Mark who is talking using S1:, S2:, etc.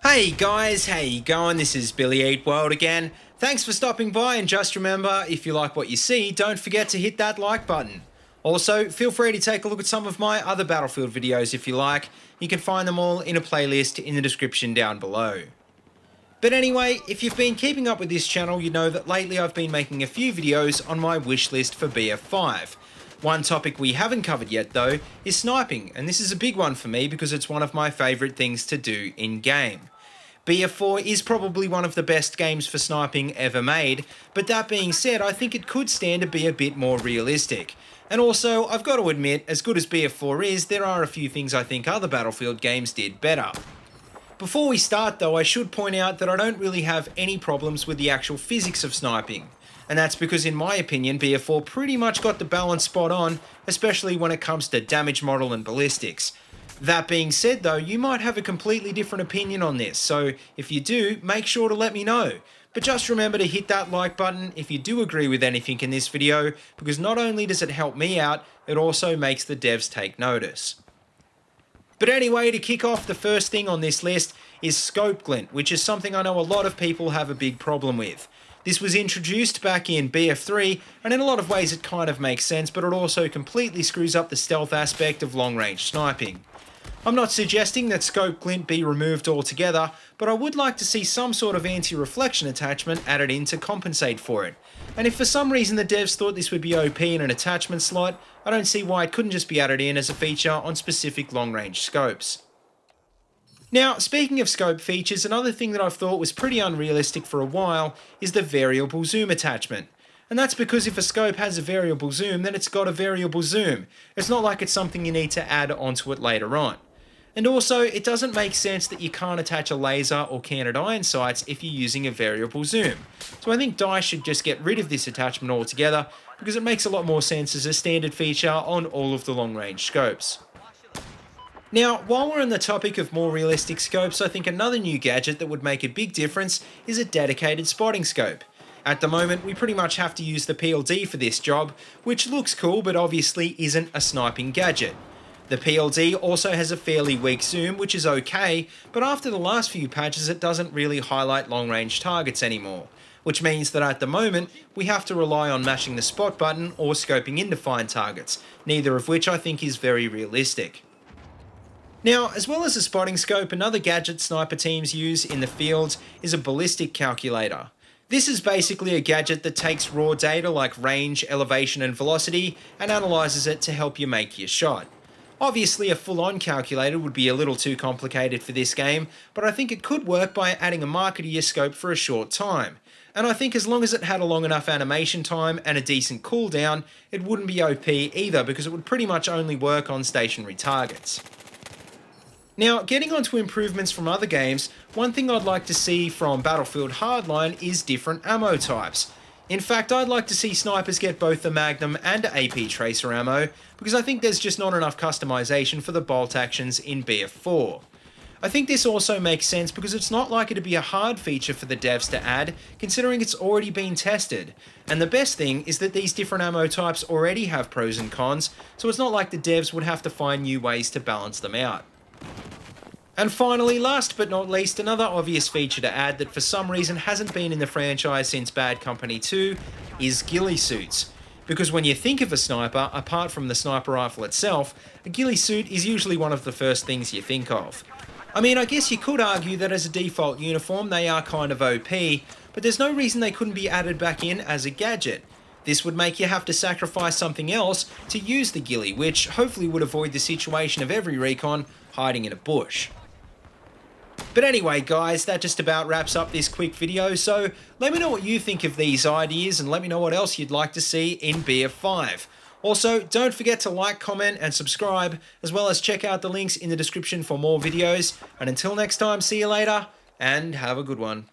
S1: Hey guys, how you going? This is BillyEatWorld again. Thanks for stopping by, and just remember, if you like what you see, don't forget to hit that like button. Also, feel free to take a look at some of my other Battlefield videos if you like. You can find them all in a playlist in the description down below. But anyway, if you've been keeping up with this channel, you know that lately I've been making a few videos on my wish list for BF5. One topic we haven't covered yet though is sniping, and this is a big one for me because it's one of my favourite things to do in game. BF4 is probably one of the best games for sniping ever made, but that being said, I think it could stand to be a bit more realistic. And also, I've got to admit, as good as BF4 is, there are a few things I think other Battlefield games did better. Before we start though, I should point out that I don't really have any problems with the actual physics of sniping. And that's because in my opinion, BF4 pretty much got the balance spot on, especially when it comes to damage model and ballistics. That being said though, you might have a completely different opinion on this, so if you do, make sure to let me know. But just remember to hit that like button if you do agree with anything in this video, because not only does it help me out, it also makes the devs take notice. But anyway, to kick off, the first thing on this list is scope glint, which is something I know a lot of people have a big problem with. This was introduced back in BF3, and in a lot of ways it kind of makes sense, but it also completely screws up the stealth aspect of long-range sniping. I'm not suggesting that scope glint be removed altogether, but I would like to see some sort of anti-reflection attachment added in to compensate for it. And if for some reason the devs thought this would be OP in an attachment slot, I don't see why it couldn't just be added in as a feature on specific long-range scopes. Now, speaking of scope features, another thing that I've thought was pretty unrealistic for a while is the variable zoom attachment. And that's because if a scope has a variable zoom, then it's got a variable zoom. It's not like it's something you need to add onto it later on. And also, it doesn't make sense that you can't attach a laser or canted iron sights if you're using a variable zoom. So I think DICE should just get rid of this attachment altogether, because it makes a lot more sense as a standard feature on all of the long-range scopes. Now, while we're on the topic of more realistic scopes, I think another new gadget that would make a big difference is a dedicated spotting scope. At the moment, we pretty much have to use the PLD for this job, which looks cool but obviously isn't a sniping gadget. The PLD also has a fairly weak zoom, which is okay, but after the last few patches it doesn't really highlight long-range targets anymore, which means that at the moment we have to rely on mashing the spot button or scoping in to find targets, neither of which I think is very realistic. Now, as well as a spotting scope, another gadget sniper teams use in the field is a ballistic calculator. This is basically a gadget that takes raw data like range, elevation and velocity and analyses it to help you make your shot. Obviously a full-on calculator would be a little too complicated for this game, but I think it could work by adding a marker to your scope for a short time. And I think as long as it had a long enough animation time and a decent cooldown, it wouldn't be OP either, because it would pretty much only work on stationary targets. Now, getting onto improvements from other games, one thing I'd like to see from Battlefield Hardline is different ammo types. In fact, I'd like to see snipers get both the Magnum and AP Tracer ammo, because I think there's just not enough customization for the bolt actions in BF4. I think this also makes sense because it's not likely to be a hard feature for the devs to add, considering it's already been tested. And the best thing is that these different ammo types already have pros and cons, so it's not like the devs would have to find new ways to balance them out. And finally, last but not least, another obvious feature to add that for some reason hasn't been in the franchise since Bad Company 2 is ghillie suits. Because when you think of a sniper, apart from the sniper rifle itself, a ghillie suit is usually one of the first things you think of. I mean, I guess you could argue that as a default uniform they are kind of OP, but there's no reason they couldn't be added back in as a gadget. This would make you have to sacrifice something else to use the ghillie, which hopefully would avoid the situation of every recon hiding in a bush. But anyway guys, that just about wraps up this quick video, so let me know what you think of these ideas and let me know what else you'd like to see in BF5. Also, don't forget to like, comment and subscribe, as well as check out the links in the description for more videos, and until next time, see you later and have a good one.